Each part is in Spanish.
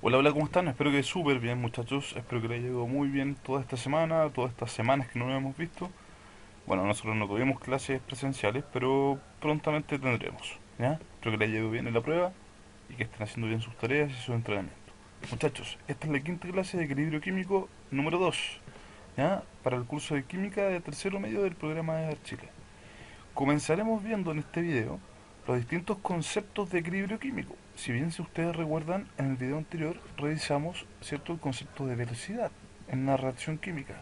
Hola, hola, ¿cómo están? Espero que súper bien, muchachos. Espero que les haya ido muy bien toda esta semana, todas estas semanas que no nos hemos visto. Bueno, nosotros no tuvimos clases presenciales, pero prontamente tendremos, ¿ya? Espero que les haya ido bien en la prueba y que estén haciendo bien sus tareas y sus entrenamientos. Muchachos, esta es la quinta clase de equilibrio químico número 2, ¿ya? Para el curso de química de tercero medio del programa de Chile. Comenzaremos viendo en este video los distintos conceptos de equilibrio químico. Si bien si ustedes recuerdan, en el video anterior revisamos, ¿cierto?, el concepto de velocidad en una reacción química.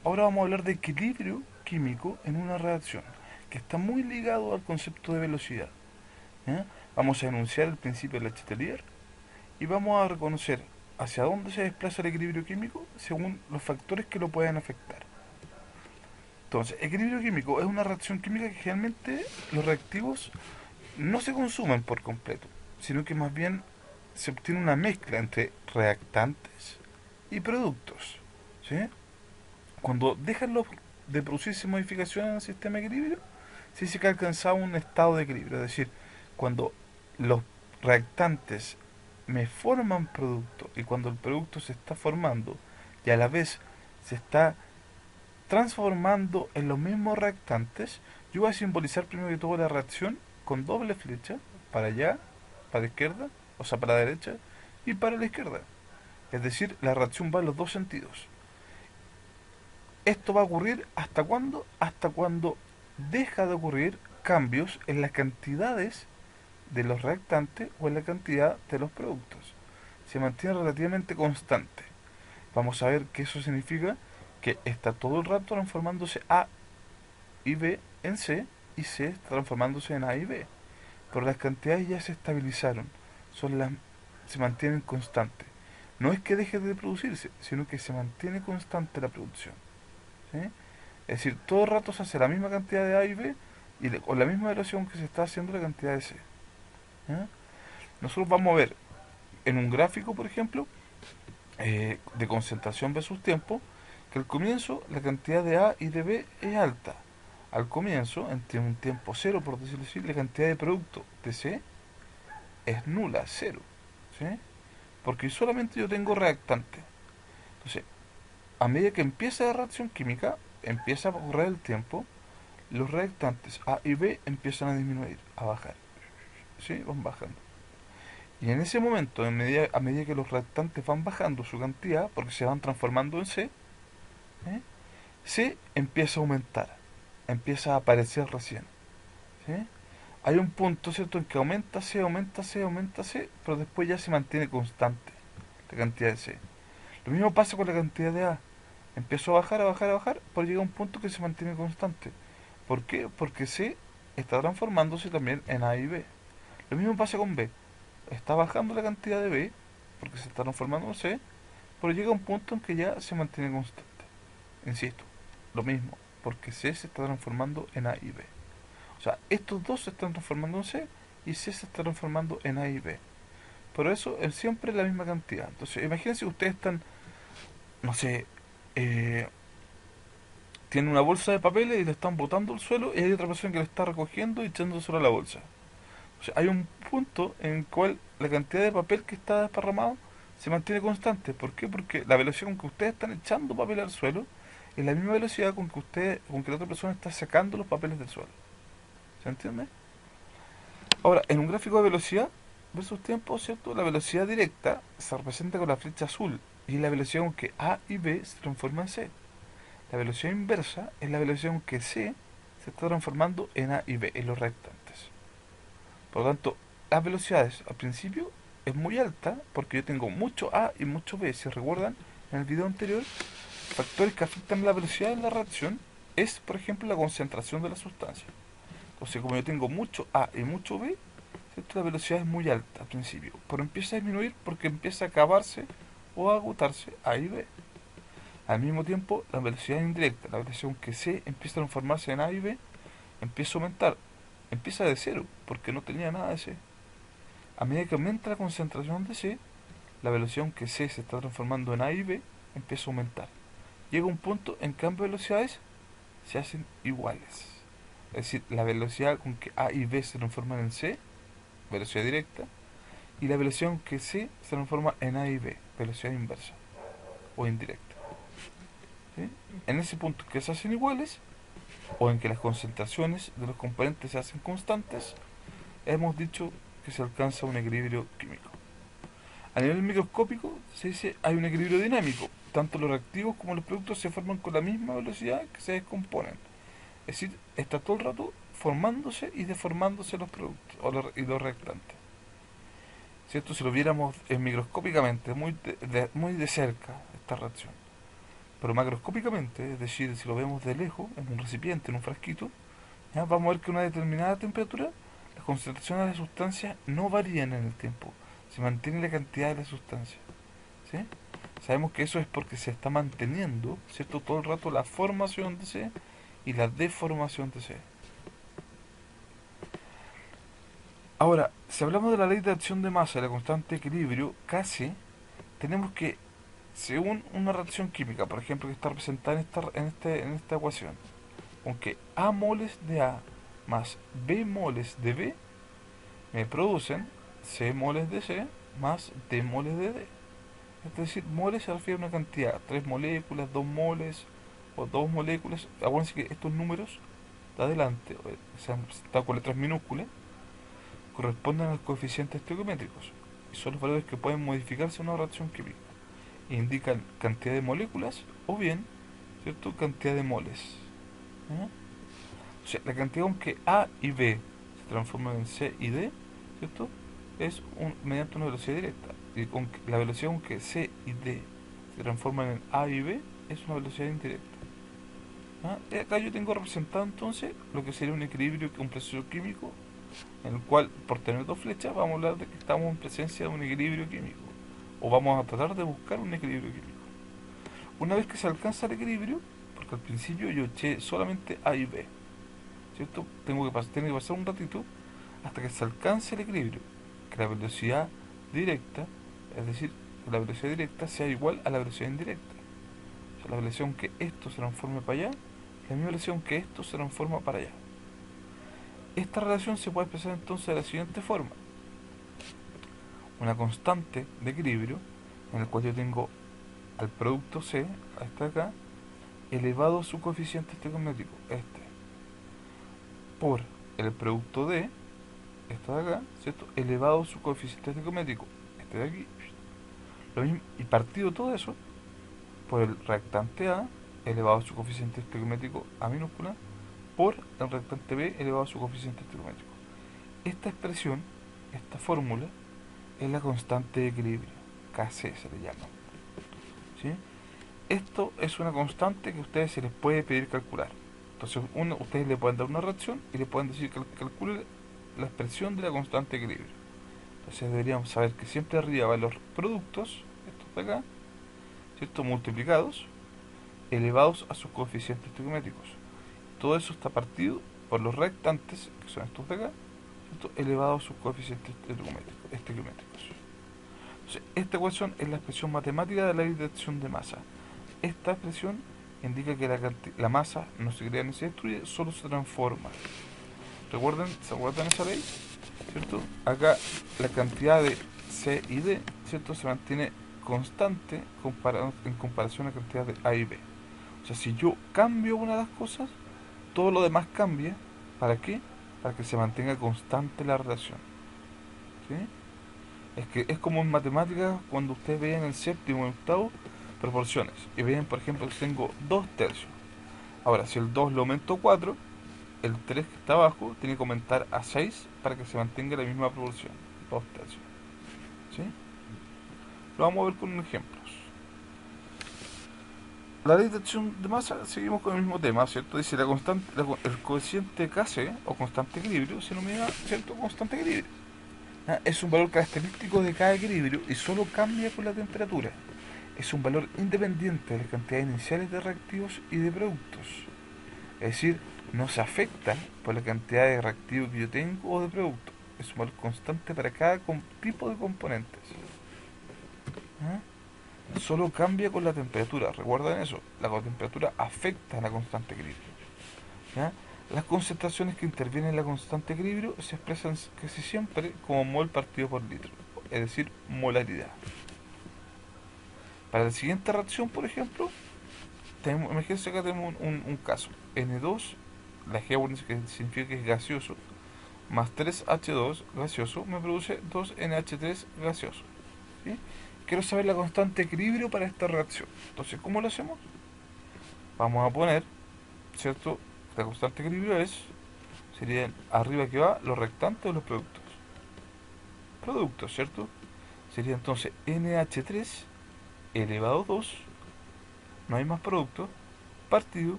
Ahora vamos a hablar de equilibrio químico en una reacción, que está muy ligado al concepto de velocidad, ¿ya? Vamos a enunciar el principio de Letelier y vamos a reconocer hacia dónde se desplaza el equilibrio químico según los factores que lo pueden afectar. Entonces, equilibrio químico es una reacción química que generalmente los reactivos no se consumen por completo, sino que más bien se obtiene una mezcla entre reactantes y productos, ¿sí? Cuando dejan de producirse modificaciones en el sistema de equilibrio, se dice que ha alcanzado un estado de equilibrio, es decir, cuando los reactantes me forman producto y cuando el producto se está formando y a la vez se está transformando en los mismos reactantes, yo voy a simbolizar primero que todo la reacción con doble flecha, para allá, para la izquierda, o sea, para la derecha, y para la izquierda. Es decir, la reacción va en los dos sentidos. Esto va a ocurrir hasta cuándo? Hasta cuando deja de ocurrir cambios en las cantidades de los reactantes o en la cantidad de los productos. Se mantiene relativamente constante. Vamos a ver que eso significa que está todo el rato transformándose A y B en C y C está transformándose en A y B. Pero las cantidades ya se estabilizaron, son las, se mantienen constantes. No es que deje de producirse, sino que se mantiene constante la producción, ¿sí? Es decir, todo el rato se hace la misma cantidad de A y B y con la misma velocidad que se está haciendo la cantidad de C, ¿ya? Nosotros vamos a ver en un gráfico, por ejemplo, de concentración versus tiempo, que al comienzo la cantidad de A y de B es alta. Al comienzo, en un tiempo cero, por decirlo así, la cantidad de producto de C es nula, cero, ¿sí? Porque solamente yo tengo reactante. Entonces, a medida que empieza la reacción química, empieza a correr el tiempo, los reactantes A y B empiezan a disminuir, a bajar, ¿sí? Van bajando. Y en ese momento, a medida que los reactantes van bajando su cantidad, porque se van transformando en C, ¿eh? C empieza a aumentar, empieza a aparecer recién, ¿sí? Hay un punto, ¿cierto?, en que aumenta C, aumenta C, aumenta C, pero después ya se mantiene constante la cantidad de C. Lo mismo pasa con la cantidad de A. Empezó a bajar, a bajar, a bajar, pero llega a un punto que se mantiene constante. ¿Por qué? Porque C está transformándose también en A y B. Lo mismo pasa con B. Está bajando la cantidad de B, porque se está transformando en C, pero llega a un punto en que ya se mantiene constante. Insisto, lo mismo, porque C se está transformando en A y B. O sea, estos dos se están transformando en C y C se está transformando en A y B. Por eso es siempre la misma cantidad. Entonces, imagínense que ustedes están, no sé, eh, tienen una bolsa de papeles y le están botando al suelo y hay otra persona que le está recogiendo y echándoselo a la bolsa. O sea, hay un punto en el cual la cantidad de papel que está desparramado se mantiene constante. ¿Por qué? Porque la velocidad con que ustedes están echando papel al suelo es la misma velocidad con que la otra persona está sacando los papeles del suelo. ¿Se entiende? Ahora, en un gráfico de velocidad versus tiempo, ¿cierto? La velocidad directa se representa con la flecha azul y es la velocidad con que A y B se transforman en C. La velocidad inversa es la velocidad con que C se está transformando en A y B, en los reactantes. Por lo tanto, las velocidades al principio es muy alta porque yo tengo mucho A y mucho B. Si recuerdan, en el video anterior, factores que afectan la velocidad de la reacción es, por ejemplo, la concentración de la sustancia. Entonces, como yo tengo mucho A y mucho B, ¿cierto?, la velocidad es muy alta al principio, pero empieza a disminuir porque empieza a acabarse o a agotarse A y B. Al mismo tiempo, la velocidad indirecta, la velocidad con que C empieza a transformarse en A y B, empieza a aumentar. Empieza de cero, porque no tenía nada de C. A medida que aumenta la concentración de C, la velocidad con que C se está transformando en A y B empieza a aumentar. Llega un punto en que ambas velocidades se hacen iguales. Es decir, la velocidad con que A y B se transforman en C, velocidad directa, y la velocidad aunque C se transforma en A y B, velocidad inversa o indirecta. ¿Sí? En ese punto que se hacen iguales, o en que las concentraciones de los componentes se hacen constantes, hemos dicho que se alcanza un equilibrio químico. A nivel microscópico se dice hay un equilibrio dinámico. Tanto los reactivos como los productos se forman con la misma velocidad que se descomponen. Es decir, está todo el rato formándose y deformándose los productos y los reactantes. ¿Cierto? Si lo viéramos microscópicamente, muy de cerca, esta reacción. Pero macroscópicamente, es decir, si lo vemos de lejos, en un recipiente, en un frasquito, ¿ya? Vamos a ver que a una determinada temperatura las concentraciones de la sustancia no varían en el tiempo, se mantiene la cantidad de la sustancia. ¿Sí? Sabemos que eso es porque se está manteniendo, ¿cierto? Todo el rato la formación de C y la deformación de C. Ahora, si hablamos de la ley de acción de masa y la constante de equilibrio, casi tenemos que, según una reacción química, por ejemplo, que está representada en esta ecuación, aunque A moles de A más B moles de B me producen C moles de C más D moles de D. Es decir, moles se refiere a una cantidad, 3 moléculas, 2 moles o 2 moléculas. Acuérdense que estos números de adelante, se han presentado con letras minúsculas, corresponden a los coeficientes estequiométricos y son los valores que pueden modificarse en una reacción química. E indican cantidad de moléculas o bien, ¿cierto?, cantidad de moles. ¿Eh? O sea, la cantidad con que A y B se transforman en C y D, ¿cierto?, es mediante una velocidad directa. Y la velocidad con que C y D se transforman en A y B es una velocidad indirecta. ¿Ah? Y acá yo tengo representado entonces lo que sería un equilibrio, un proceso químico, en el cual, por tener dos flechas, vamos a hablar de que estamos en presencia de un equilibrio químico. O vamos a tratar de buscar un equilibrio químico. Una vez que se alcanza el equilibrio, porque al principio yo eché solamente A y B, ¿cierto? Tiene que pasar un ratito hasta que se alcance el equilibrio, que la velocidad directa, es decir, que la velocidad directa sea igual a la velocidad indirecta. O sea, la velocidad en que esto se transforme para allá, la misma velocidad en que esto se transforma para allá. Esta relación se puede expresar entonces de la siguiente forma: una constante de equilibrio en el cual yo tengo al producto C, hasta acá, elevado a su coeficiente estequiométrico, por el producto D, esto de acá, ¿cierto?, elevado a su coeficiente estequiométrico, de aquí, lo mismo, y partido todo eso por el reactante A, elevado a su coeficiente estequiométrico A minúscula, por el reactante B, elevado a su coeficiente estequiométrico. Esta expresión, esta fórmula, es la constante de equilibrio, Kc se le llama. ¿Sí? Esto es una constante que a ustedes se les puede pedir calcular. Entonces, ustedes le pueden dar una reacción y le pueden decir que calcule la expresión de la constante de equilibrio. Entonces deberíamos saber que siempre arriba van los productos, estos de acá, ¿cierto?, multiplicados, elevados a sus coeficientes estequiométricos. Todo eso está partido por los reactantes, que son estos de acá, ¿cierto?, elevados a sus coeficientes estequiométricos. Entonces, esta ecuación es la expresión matemática de la ley de acción de masa. Esta expresión indica que la masa no se crea ni se destruye, solo se transforma. ¿Se acuerdan esa ley? ¿Cierto? Acá la cantidad de C y D, ¿cierto?, se mantiene constante en comparación a la cantidad de A y B. O sea, si yo cambio una de las cosas, todo lo demás cambia. ¿Para qué? Para que se mantenga constante la relación. ¿Sí? Es que es como en matemáticas cuando ustedes vean el séptimo y octavo proporciones y vean, por ejemplo, que tengo 2 tercios. Ahora, si el 2 lo aumento a 4, el 3 que está abajo tiene que aumentar a 6 para que se mantenga la misma proporción, 2 tercios. ¿Sí? Lo vamos a ver con ejemplos. La ley de acción de masa, seguimos con el mismo tema, ¿cierto? Dice el coeficiente Kc o constante de equilibrio se denomina, ¿cierto?, constante de equilibrio. Es un valor característico de cada equilibrio y solo cambia con la temperatura. Es un valor independiente de las cantidades iniciales de reactivos y de productos. Es decir, no se afecta por la cantidad de reactivos que yo tengo o de productos. Es un valor constante para cada tipo de componentes. ¿Ah? Solo cambia con la temperatura. Recuerden eso, la temperatura afecta a la constante de equilibrio. ¿Ya? Las concentraciones que intervienen en la constante de equilibrio se expresan casi siempre como mol partido por litro. es decir, molaridad. Para la siguiente reacción, por ejemplo, imagínense que acá tenemos un caso. N2, la G que significa que es gaseoso, más 3H2 gaseoso, me produce 2NH3 gaseoso. ¿Sí? Quiero saber la constante de equilibrio para esta reacción. Entonces, ¿cómo lo hacemos? Vamos a poner, ¿cierto? La constante de equilibrio serían arriba que va los reactantes de los productos. Productos, ¿cierto? Sería entonces NH3 elevado a 2, no hay más productos, partido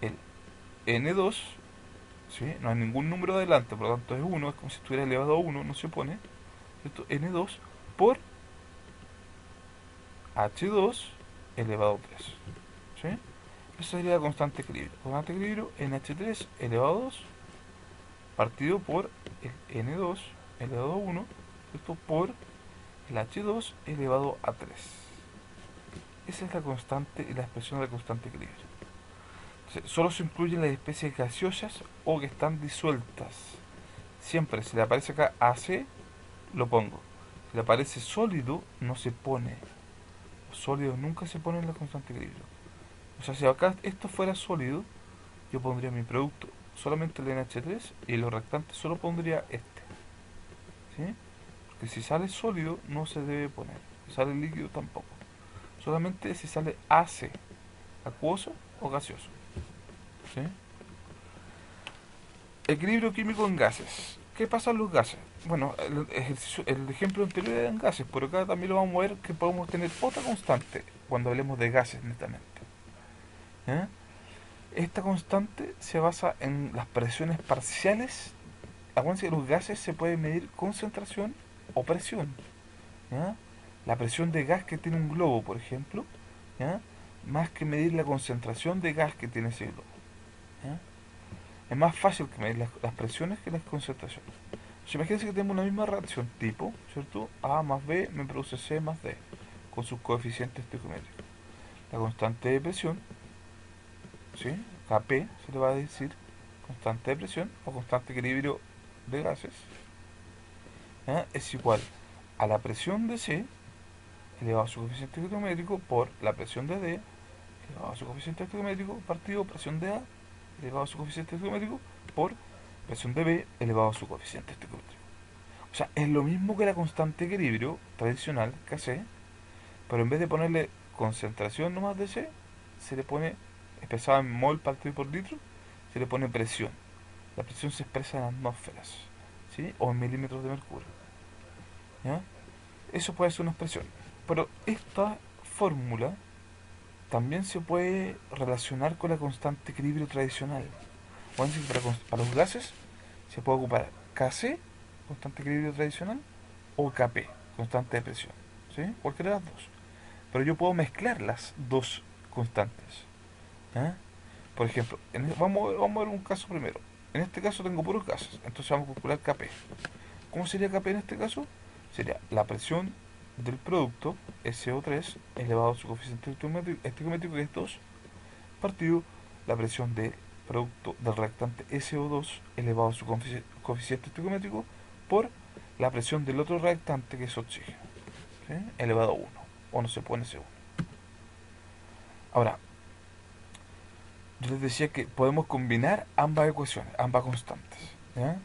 el N2, ¿sí? No hay ningún número adelante, por lo tanto es 1, es como si estuviera elevado a 1, no se pone, ¿cierto? N2 por H2 elevado a 3, ¿sí? Esa sería la constante de equilibrio. Constante de equilibrio NH3 elevado a 2 partido por el N2 elevado a 1, ¿cierto? Por el H2 elevado a 3. Esa es la constante y la expresión de la constante de equilibrio. Entonces, solo se incluyen las especies gaseosas o que están disueltas. Siempre, si le aparece acá AC, lo pongo. Si le aparece sólido, no se pone. Los sólidos nunca se ponen en la constante de equilibrio. O sea, si acá esto fuera sólido, yo pondría mi producto solamente el NH3 y los restantes solo pondría este. ¿Sí? Porque si sale sólido, no se debe poner. Si sale líquido, tampoco. Solamente si sale AC, acuoso o gaseoso. ¿Sí? Equilibrio químico en gases. ¿Qué pasa en los gases? Bueno, el ejemplo anterior era en gases, pero acá también lo vamos a ver que podemos tener otra constante cuando hablemos de gases netamente. ¿Eh? Esta constante se basa en las presiones parciales. Acuérdense que los gases se puede medir concentración o presión. ¿Ya? La presión de gas que tiene un globo, por ejemplo, ¿ya? Más que medir la concentración de gas que tiene ese globo. ¿Ya? Es más fácil que medir las presiones que las concentraciones. Si imagínense que tenemos una misma reacción tipo, ¿cierto? A más B me produce C más D, con sus coeficientes estequiométricos. La constante de presión, ¿sí? Kp se le va a decir constante de presión o constante de equilibrio de gases, ¿ya? Es igual a la presión de C elevado a su coeficiente estequiométrico por la presión de D elevado a su coeficiente estequiométrico partido presión de A elevado a su coeficiente estequiométrico por presión de B elevado a su coeficiente estequiométrico. O sea, es lo mismo que la constante de equilibrio tradicional, Kc, pero en vez de ponerle concentración nomás de C, se le pone, expresada en mol partido por litro, se le pone presión. La presión se expresa en atmósferas, ¿sí? O en milímetros de mercurio. ¿Ya? Eso puede ser una expresión. Pero esta fórmula también se puede relacionar con la constante de equilibrio tradicional. Bueno, para los gases se puede ocupar Kc, constante de equilibrio tradicional, o Kp, constante de presión. ¿Sí? Cualquiera de las dos. Pero yo puedo mezclar las dos constantes. ¿Eh? Por ejemplo, vamos a ver un caso primero. En este caso tengo puros gases, entonces vamos a calcular Kp. ¿Cómo sería Kp en este caso? Sería la presión del producto SO3 elevado a su coeficiente estequiométrico, que es 2, partido la presión del producto del reactante SO2 elevado a su coeficiente estequiométrico por la presión del otro reactante, que es oxígeno, ¿sí? Elevado a 1, o no se pone ese 1. Ahora, yo les decía que podemos combinar ambas ecuaciones, ambas constantes, ¿ya?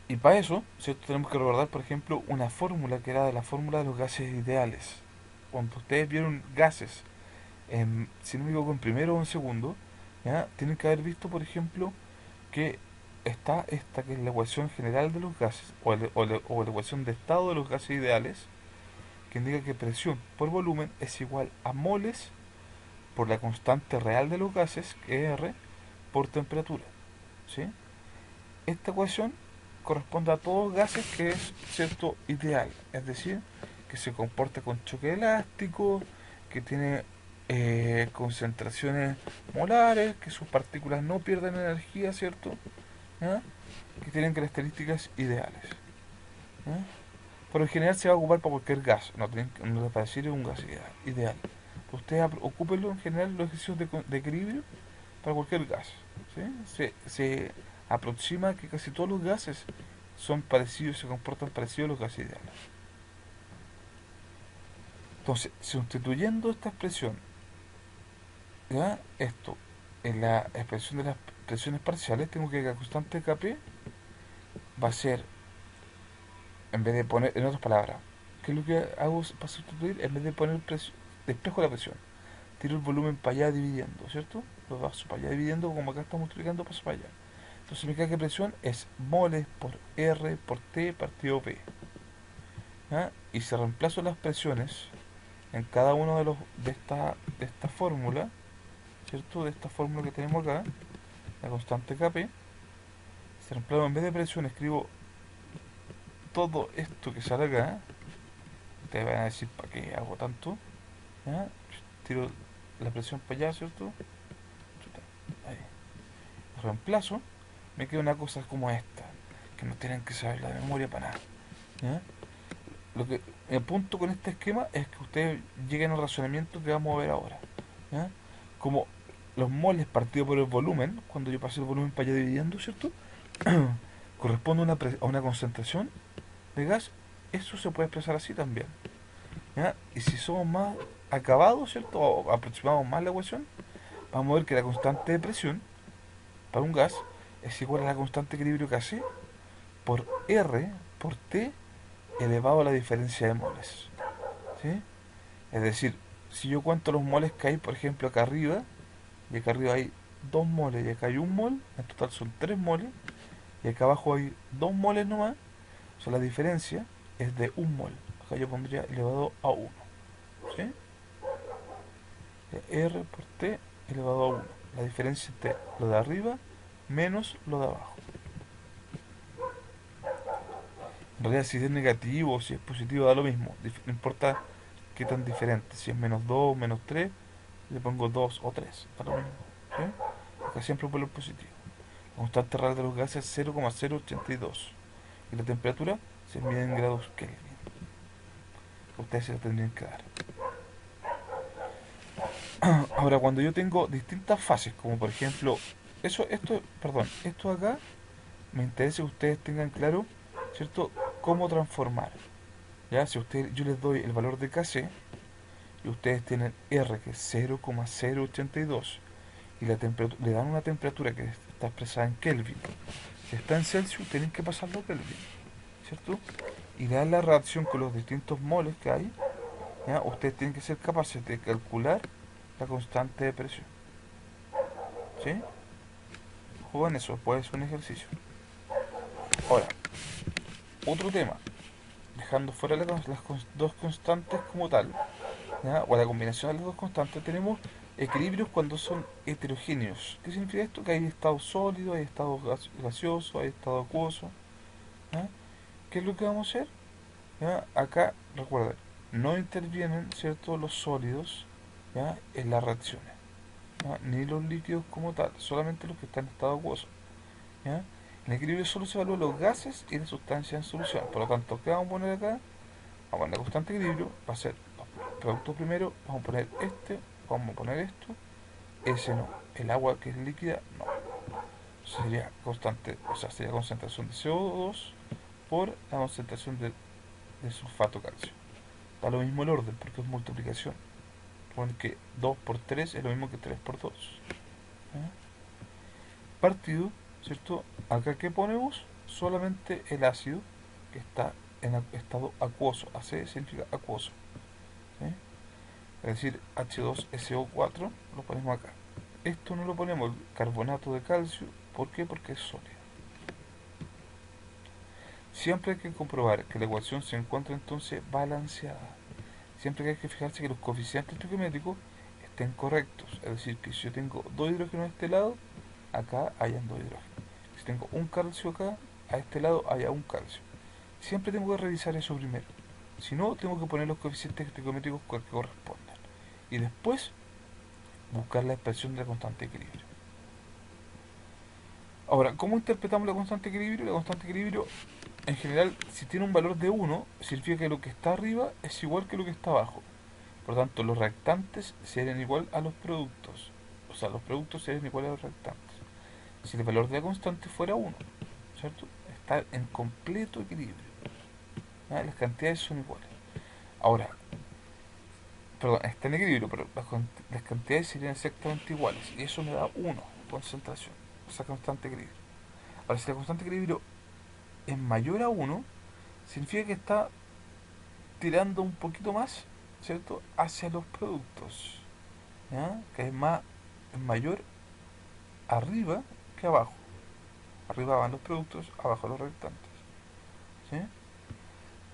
Y para eso, ¿cierto? Tenemos que recordar, por ejemplo, una fórmula que era de la fórmula de los gases ideales. Cuando ustedes vieron gases, si no me equivoco, en primero o en segundo, ¿ya? Tienen que haber visto, por ejemplo, que está esta que es la ecuación general de los gases, o la ecuación de estado de los gases ideales, que indica que presión por volumen es igual a moles por la constante real de los gases, que es R, por temperatura. ¿Sí? Esta ecuación corresponde a todos los gases que es, cierto, ideal, es decir, que se comporta con choque elástico, que tiene concentraciones molares, que sus partículas no pierden energía, ¿cierto? ¿Ya? Que tienen características ideales. ¿Ya? Por lo general se va a ocupar para cualquier gas, no les va a decir un gas ideal. Ustedes ocúpenlo en general los ejercicios de equilibrio para cualquier gas. ¿Sí? Se aproxima que casi todos los gases son parecidos, se comportan parecidos a los gases ideales. Entonces, sustituyendo esta expresión, ¿ya? Esto, en la expresión de las presiones parciales, tengo que la constante Kp va a ser, en vez de poner, en otras palabras, ¿qué es lo que hago para sustituir? En vez de poner presión, despejo la presión, tiro el volumen para allá dividiendo, ¿cierto? Lo paso para allá dividiendo, como acá estamos multiplicando, paso para allá. Entonces mi carga de presión es moles por R por T partido P. ¿Ya? Y si reemplazo las presiones en cada uno de esta fórmula, ¿cierto? De esta fórmula que tenemos acá, la constante Kp, si reemplazo en vez de presión escribo todo esto que sale acá, ustedes van a decir para qué hago tanto, ¿ya? Tiro la presión para allá, ¿cierto? Ahí. Reemplazo, me queda una cosa como esta, que no tienen que saber la memoria para nada. ¿Ya? Lo que el punto con este esquema es que ustedes lleguen al razonamiento que vamos a ver ahora. ¿Ya? Como los moles partido por el volumen, cuando yo paso el volumen para allá dividiendo, ¿cierto? Corresponde a una concentración de gas, eso se puede expresar así también. ¿Ya? Y si somos más acabados, ¿cierto? O aproximamos más la ecuación, vamos a ver que la constante de presión para un gas es igual a la constante de equilibrio Kc por R por T elevado a la diferencia de moles. ¿Sí? Es decir, si yo cuento los moles que hay, por ejemplo, acá arriba, y acá arriba hay 2 moles y acá hay 1 mol, en total son 3 moles, y acá abajo hay 2 moles nomás, o sea, la diferencia es de 1 mol. Acá yo pondría elevado a 1. ¿Sí? R por T elevado a 1. La diferencia entre lo de arriba menos lo de abajo. En realidad, si es negativo o si es positivo, da lo mismo. No importa qué tan diferente. Si es menos 2, menos 3, le pongo 2 o 3. Da lo mismo. ¿Sí? Acá siempre pongo el positivo. La constante real de los gases es 0,082. Y la temperatura se mide en grados Kelvin. Ustedes se la tendrían que dar. Ahora, cuando yo tengo distintas fases, como por ejemplo, esto acá, me interesa que ustedes tengan claro, ¿cierto? Cómo transformar. Ya, si yo les doy el valor de Kc y ustedes tienen R que es 0,082 y la le dan una temperatura que está expresada en Kelvin, si está en Celsius tienen que pasarlo a Kelvin, ¿cierto? Y dan la reacción con los distintos moles que hay, ¿ya? Ustedes tienen que ser capaces de calcular la constante de presión, ¿sí? Jueguen eso, puede ser un ejercicio. Ahora, otro tema, dejando fuera dos constantes como tal, ¿ya? O la combinación de las dos constantes, tenemos equilibrios cuando son heterogéneos. ¿Qué significa esto? Que hay estado sólido, hay estado gaseoso, hay estado acuoso. ¿Ya? ¿Qué es lo que vamos a hacer? ¿Ya? Acá, recuerden, no intervienen, ¿cierto?, los sólidos, ¿ya?, en las reacciones, ¿ya?, ni los líquidos como tal, solamente los que están en estado acuoso. ¿Ya? En el equilibrio solo se evalúan los gases y las sustancias en solución. Por lo tanto, ¿qué vamos a poner acá? Vamos a poner la constante de equilibrio, va a ser producto primero, vamos a poner vamos a poner esto, ese no, el agua que es líquida no. Sería constante, o sea, sería concentración de CO2 por la concentración de sulfato calcio. Da lo mismo el orden porque es multiplicación. Recuerden que 2 por 3 es lo mismo que 3 por 2. ¿Ya? Partido, ¿cierto? Acá que ponemos solamente el ácido que está en estado acuoso. AC significa acuoso. ¿Sí? Es decir, H2SO4 lo ponemos acá. Esto no lo ponemos, el carbonato de calcio. ¿Por qué? Porque es sólido. Siempre hay que comprobar que la ecuación se encuentra entonces balanceada. Siempre hay que fijarse que los coeficientes estequiométricos estén correctos. Es decir, que si yo tengo 2 hidrógenos de este lado, acá hayan 2 hidrógenos. Si tengo un calcio acá, a este lado haya un calcio. Siempre tengo que revisar eso primero. Si no, tengo que poner los coeficientes estequiométricos que correspondan. Y después buscar la expresión de la constante de equilibrio. Ahora, ¿cómo interpretamos la constante de equilibrio? La constante de equilibrio, en general, si tiene un valor de 1, significa que lo que está arriba es igual que lo que está abajo. Por lo tanto, los reactantes serían igual a los productos. O sea, los productos serían iguales a los reactantes. Si el valor de la constante fuera 1, ¿cierto? estar en completo equilibrio. ¿Ya? Las cantidades son iguales. Ahora, perdón, está en equilibrio, pero las cantidades serían exactamente iguales. Y eso me da 1, concentración. O sea, constante equilibrio. Ahora, si la constante equilibrio es mayor a 1, significa que está tirando un poquito más, ¿cierto?, hacia los productos. ¿Ya? Que es mayor arriba que abajo. Arriba van los productos, abajo los restantes. ¿Sí?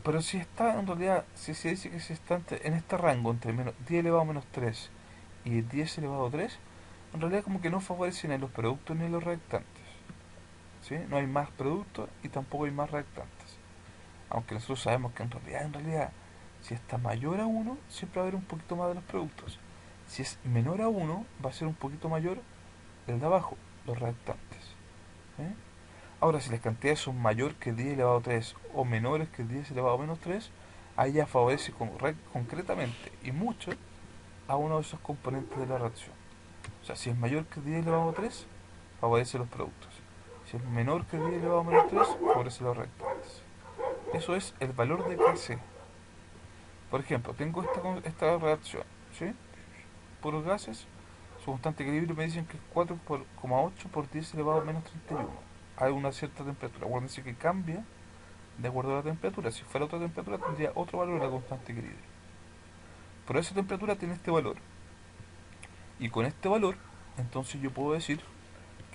Pero si está en realidad, si se dice que si está en este rango entre 10 elevado a menos 3 y 10 elevado a 3, en realidad como que no favorecen ni los productos ni los reactantes. ¿Sí? No hay más productos y tampoco hay más reactantes. Aunque nosotros sabemos que en realidad, si está mayor a 1, siempre va a haber un poquito más de los productos. Si es menor a 1, va a ser un poquito mayor el de abajo, los reactantes. ¿Sí? Ahora, si las cantidades son mayor que 10 elevado a 3 o menores que 10 elevado a menos 3, ahí ya favorece concretamente y mucho a uno de esos componentes de la reacción. O sea, si es mayor que 10 elevado a 3, favorece los productos. Si es menor que 10 elevado a menos 3, favorece los reactantes. Eso es el valor de Kc. Por ejemplo, tengo esta reacción, ¿sí? Puros gases, su constante de equilibrio me dicen que es 4,8 por 10 elevado a menos 31. Hay una cierta temperatura. Acuérdense que cambia de acuerdo a la temperatura. Si fuera otra temperatura tendría otro valor de la constante de equilibrio. Pero esa temperatura tiene este valor. Y con este valor, entonces yo puedo decir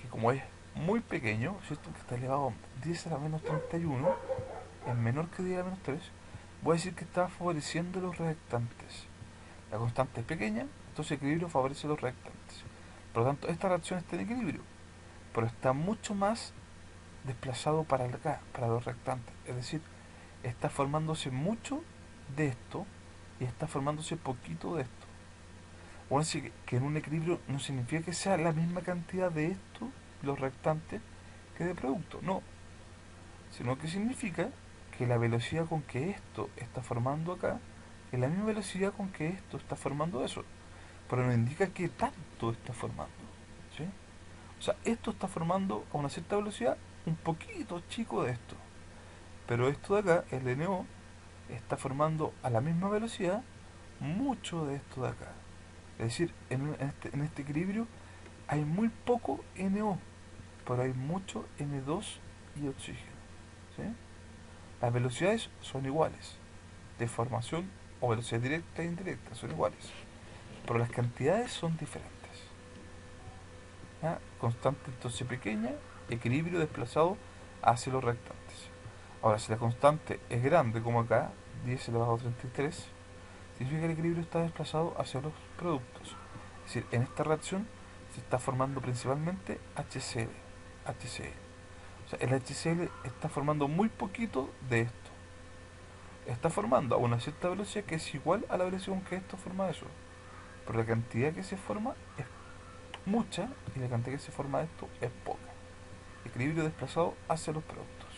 que como es muy pequeño, ¿cierto?, que está elevado a 10 a la menos 31, es menor que 10 a la menos 3, voy a decir que está favoreciendo los reactantes. La constante es pequeña, entonces el equilibrio favorece los reactantes. Por lo tanto, esta reacción está en equilibrio, pero está mucho más desplazado para acá, para los reactantes. Es decir, está formándose mucho de esto y está formándose poquito de esto. O así que en un equilibrio no significa que sea la misma cantidad de esto, los reactantes, que de producto. No, sino que significa que la velocidad con que esto está formando acá es la misma velocidad con que esto está formando eso. Pero no indica que tanto está formando. ¿Sí? O sea, esto está formando a una cierta velocidad un poquito chico de esto. Pero esto de acá, el NO, está formando a la misma velocidad mucho de esto de acá. Es decir, en este equilibrio hay muy poco NO, pero hay mucho N2 y oxígeno. ¿Sí? Las velocidades son iguales, de formación o velocidad directa e indirecta son iguales, pero las cantidades son diferentes. ¿Ya? Constante entonces pequeña, equilibrio desplazado hacia los reactantes. Ahora, si la constante es grande, como acá, 10 elevado a 33, significa que el equilibrio está desplazado hacia los productos. Es decir, en esta reacción se está formando principalmente HCl. HCl. O sea, el HCl está formando muy poquito de esto. Está formando a una cierta velocidad que es igual a la velocidad con que esto forma eso. Pero la cantidad que se forma es mucha y la cantidad que se forma de esto es poca. Equilibrio desplazado hacia los productos.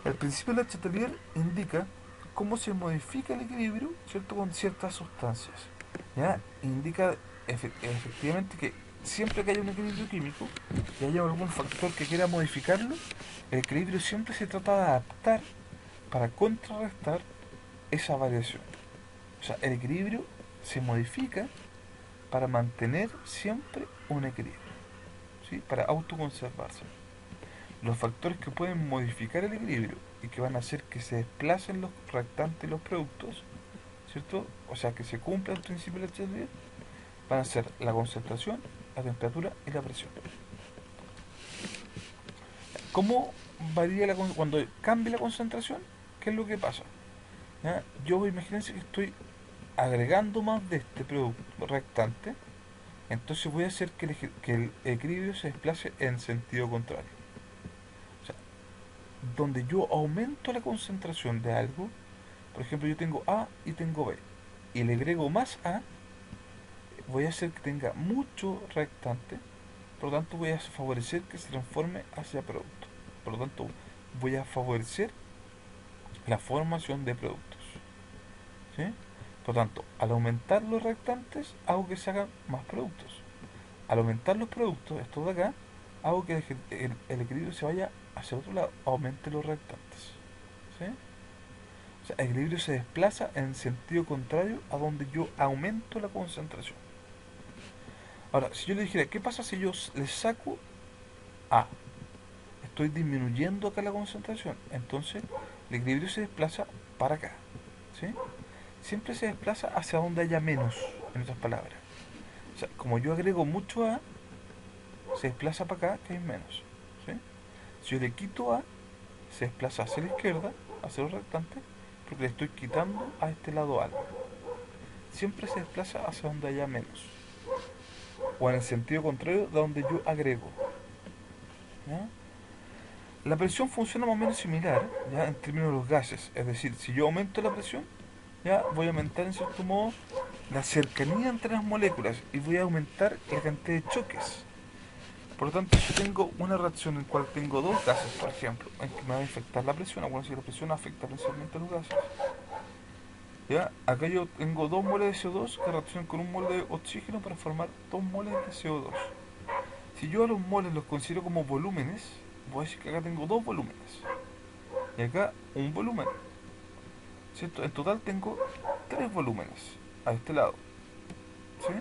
El principio de la Chatelier indica cómo se modifica el equilibrio, ¿cierto?, con ciertas sustancias. ¿Ya? Indica efectivamente que siempre que haya un equilibrio químico y haya algún factor que quiera modificarlo, el equilibrio siempre se trata de adaptar para contrarrestar esa variación. O sea, el equilibrio se modifica para mantener siempre un equilibrio, ¿sí?, para autoconservarse. Los factores que pueden modificar el equilibrio y que van a hacer que se desplacen los reactantes y los productos, ¿cierto? O sea, que se cumpla el principio de la Chatelier, van a ser la concentración, la temperatura y la presión. ¿Cómo varía cuando cambia la concentración? ¿Qué es lo que pasa? ¿Ya? Yo imagínense que estoy agregando más de este producto reactante, entonces voy a hacer que el equilibrio se desplace en sentido contrario. O sea, donde yo aumento la concentración de algo, por ejemplo, yo tengo A y tengo B, y le agrego más A, voy a hacer que tenga mucho reactante, por lo tanto voy a favorecer que se transforme hacia producto. Por lo tanto, voy a favorecer la formación de productos. ¿Sí? Por lo tanto, al aumentar los reactantes, hago que se hagan más productos. Al aumentar los productos, estos de acá, hago que el equilibrio se vaya hacia el otro lado, aumente los reactantes. ¿Sí? O sea, el equilibrio se desplaza en sentido contrario a donde yo aumento la concentración. Ahora, si yo le dijera, ¿qué pasa si yo le saco A? Estoy disminuyendo acá la concentración. Entonces, el equilibrio se desplaza para acá. ¿Sí? Siempre se desplaza hacia donde haya menos, en otras palabras. O sea, como yo agrego mucho A, se desplaza para acá, que hay menos. ¿Sí? Si yo le quito A, se desplaza hacia la izquierda, hacia los reactantes, porque le estoy quitando a este lado algo. Siempre se desplaza hacia donde haya menos. O en el sentido contrario de donde yo agrego. ¿Ya? La presión funciona más o menos similar, ¿ya? En términos de los gases. Es decir, si yo aumento la presión, ya voy a aumentar en cierto modo la cercanía entre las moléculas y voy a aumentar la cantidad de choques. Por lo tanto, si tengo una reacción en la cual tengo dos gases, por ejemplo, en que me va a afectar la presión, bueno, si la presión afecta principalmente a los gases, ¿ya? Acá yo tengo 2 moles de CO2 que reaccionan con un mol de oxígeno para formar 2 moles de CO2. Si yo a los moles los considero como volúmenes, voy a decir que acá tengo 2 volúmenes y acá un volumen, ¿cierto? En total tengo 3 volúmenes a este lado, ¿sí?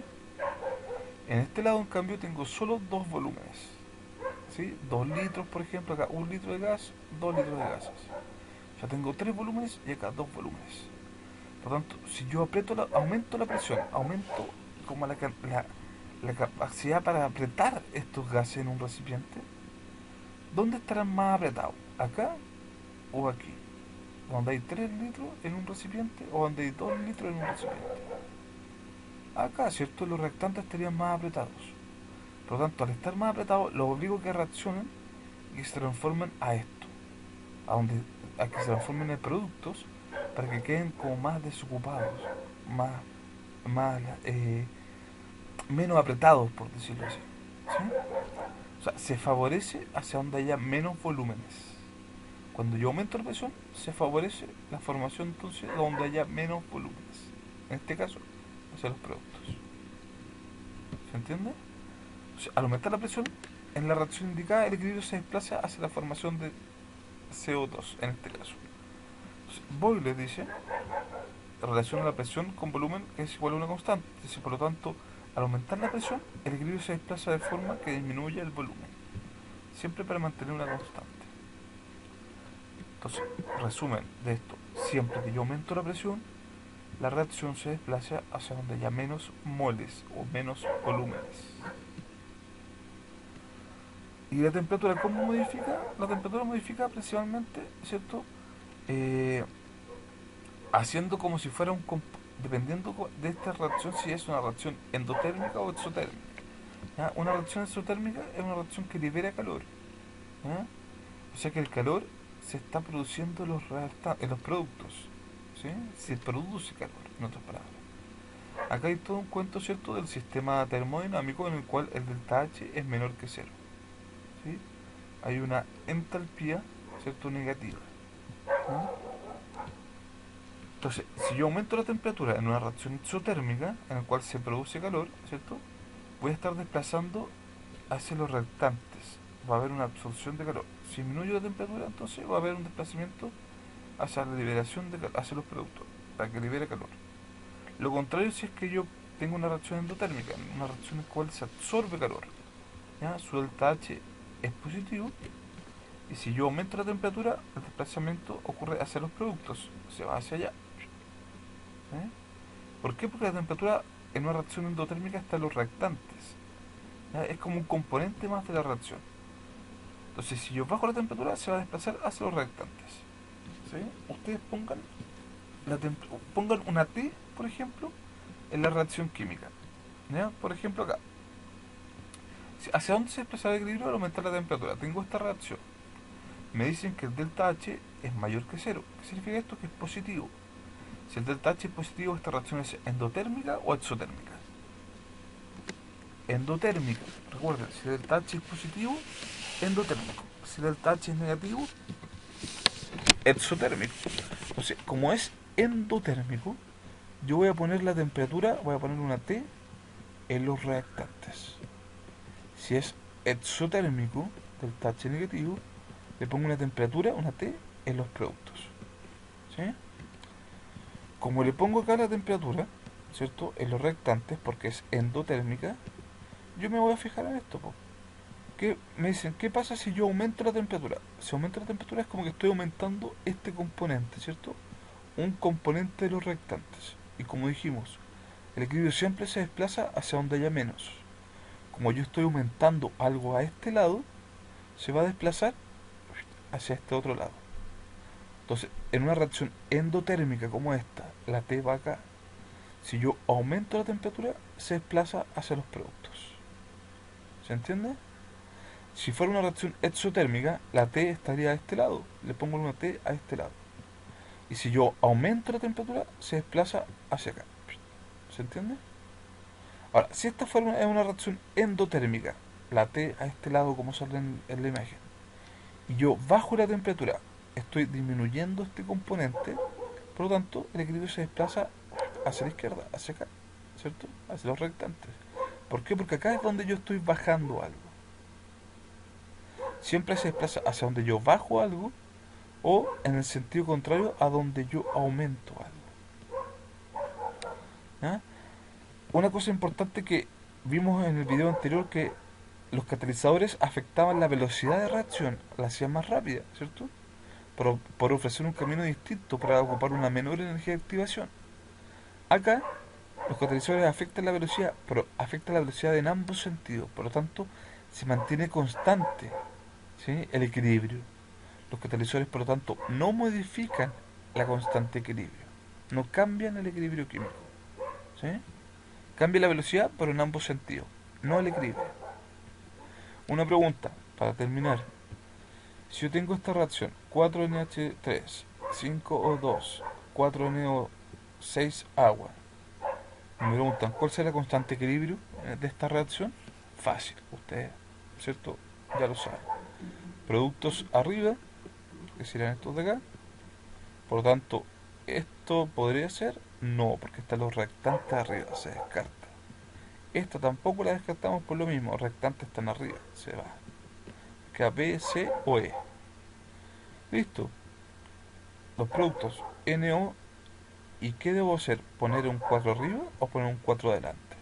En este lado, en cambio, tengo solo 2 volúmenes, ¿sí? 2 litros, por ejemplo, acá 1 litro de gas, 2 litros de gases. O sea, tengo 3 volúmenes y acá 2 volúmenes. Por lo tanto, si yo aumento la presión, aumento como la capacidad para apretar estos gases en un recipiente, ¿dónde estarán más apretados? ¿Acá o aquí? ¿Donde hay 3 litros en un recipiente o donde hay 2 litros en un recipiente? Acá, ¿cierto? Los reactantes estarían más apretados. Por lo tanto, al estar más apretados, los obligo a que reaccionen y que se transformen a esto, a, donde, a que se transformen en productos para que queden como más desocupados, más, más menos apretados, por decirlo así. ¿Sí? O sea, se favorece hacia donde haya menos volúmenes. Cuando yo aumento la presión, se favorece la formación entonces de donde haya menos volúmenes. En este caso, hacia los productos. ¿Se entiende? O sea, al aumentar la presión, en la reacción indicada el equilibrio se desplaza hacia la formación de CO2, en este caso. Entonces, Boyle dice, relaciona la presión con volumen que es igual a una constante. Dice, por lo tanto, al aumentar la presión, el equilibrio se desplaza de forma que disminuye el volumen, siempre para mantener una constante. Entonces, resumen de esto, siempre que yo aumento la presión, la reacción se desplaza hacia donde haya menos moles o menos volúmenes. ¿Y la temperatura cómo modifica? La temperatura modifica principalmente, ¿cierto? Eh, Haciendo como si fuera dependiendo de esta reacción, si es una reacción endotérmica o exotérmica. ¿Ya? Una reacción exotérmica es una reacción que libera calor. ¿Ya? O sea que el calor se está produciendo en los productos. ¿Sí? Se produce calor, en otras palabras. Acá hay todo un cuento, ¿cierto?, del sistema termodinámico en el cual el delta H es menor que cero. ¿Sí? Hay una entalpía, ¿cierto?, negativa. ¿Ya? Entonces, si yo aumento la temperatura en una reacción exotérmica, en la cual se produce calor, ¿cierto? Voy a estar desplazando hacia los reactantes. Va a haber una absorción de calor. Si disminuyo la temperatura, entonces va a haber un desplazamiento hacia la liberación de hacia los productos, para que libere calor. Lo contrario si es que yo tengo una reacción endotérmica, una reacción en la cual se absorbe calor. ¿Ya? Su delta H es positivo y si yo aumento la temperatura, el desplazamiento ocurre hacia los productos, se va hacia allá. ¿Eh? ¿Por qué? Porque la temperatura en una reacción endotérmica está en los reactantes. ¿Ya? Es como un componente más de la reacción. Entonces, si yo bajo la temperatura, se va a desplazar hacia los reactantes. ¿Sí? Ustedes pongan una T, por ejemplo, en la reacción química. ¿Ya? Por ejemplo, acá. ¿Hacia dónde se desplaza el equilibrio al aumentar la temperatura? Tengo esta reacción. Me dicen que el delta H es mayor que cero. ¿Qué significa esto? Que es positivo. Si el delta H es positivo, esta reacción es endotérmica o exotérmica. Endotérmica. Recuerden, si el delta H es positivo, endotérmico. Si el delta H es negativo, exotérmico. Entonces, como es endotérmico, yo voy a poner una T en los reactantes. Si es exotérmico, delta H negativo, le pongo una temperatura, una T, en los productos. ¿Sí? Como le pongo acá la temperatura, ¿cierto? En los reactantes, porque es endotérmica, yo me voy a fijar en esto, po. Que me dicen, ¿qué pasa si yo aumento la temperatura? Si aumento la temperatura es como que estoy aumentando este componente, ¿cierto? Un componente de los reactantes. Y como dijimos, el equilibrio siempre se desplaza hacia donde haya menos. Como yo estoy aumentando algo a este lado, se va a desplazar hacia este otro lado. Entonces, en una reacción endotérmica como esta, la T va acá. Si yo aumento la temperatura, se desplaza hacia los productos. ¿Se entiende? Si fuera una reacción exotérmica, la T estaría a este lado. Le pongo una T a este lado. Y si yo aumento la temperatura, se desplaza hacia acá. ¿Se entiende? Ahora, si esta fuera una reacción endotérmica, la T a este lado como sale en la imagen, y yo bajo la temperatura, estoy disminuyendo este componente, por lo tanto, el equilibrio se desplaza hacia la izquierda, hacia acá, ¿cierto? Hacia los reactantes. ¿Por qué? Porque acá es donde yo estoy bajando algo. Siempre se desplaza hacia donde yo bajo algo o en el sentido contrario a donde yo aumento algo. ¿Ya? Una cosa importante que vimos en el video anterior, que los catalizadores afectaban la velocidad de reacción, la hacían más rápida, ¿cierto? Por ofrecer un camino distinto para ocupar una menor energía de activación. Acá los catalizadores afectan la velocidad, pero afectan la velocidad en ambos sentidos, por lo tanto se mantiene constante, ¿sí? El equilibrio. Los catalizadores, por lo tanto, no modifican la constante de equilibrio, no cambian el equilibrio químico, ¿sí? Cambia la velocidad, pero en ambos sentidos, no el equilibrio. Una pregunta, para terminar. Si yo tengo esta reacción, 4NH3, 5O2, 4NO6 agua, y me preguntan, ¿cuál será la constante de equilibrio de esta reacción? Fácil, ustedes, ¿cierto? Ya lo saben. Productos arriba, que serían estos de acá. Por lo tanto, ¿esto podría ser? No, porque están los reactantes arriba, se descarta. Esta tampoco la descartamos por lo mismo, los reactantes están arriba, se va. Queda B, C o E. Listo. Los productos NO, ¿y qué debo hacer? ¿Poner un 4 arriba o poner un 4 adelante?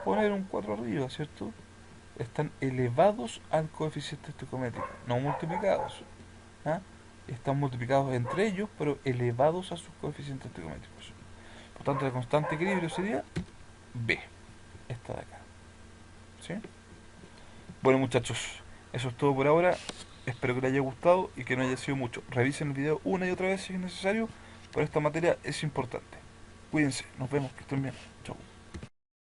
Poner un 4 arriba, ¿cierto? Están elevados al coeficiente estequiométrico, no multiplicados. ¿Ah? Están multiplicados entre ellos, pero elevados a sus coeficientes estequiométricos. Por tanto, la constante de equilibrio sería B, esta de acá. ¿Sí? Bueno, muchachos, eso es todo por ahora. Espero que les haya gustado y que no haya sido mucho. Revisen el video una y otra vez si es necesario, pero esta materia es importante. Cuídense, nos vemos, que estén bien. Chau.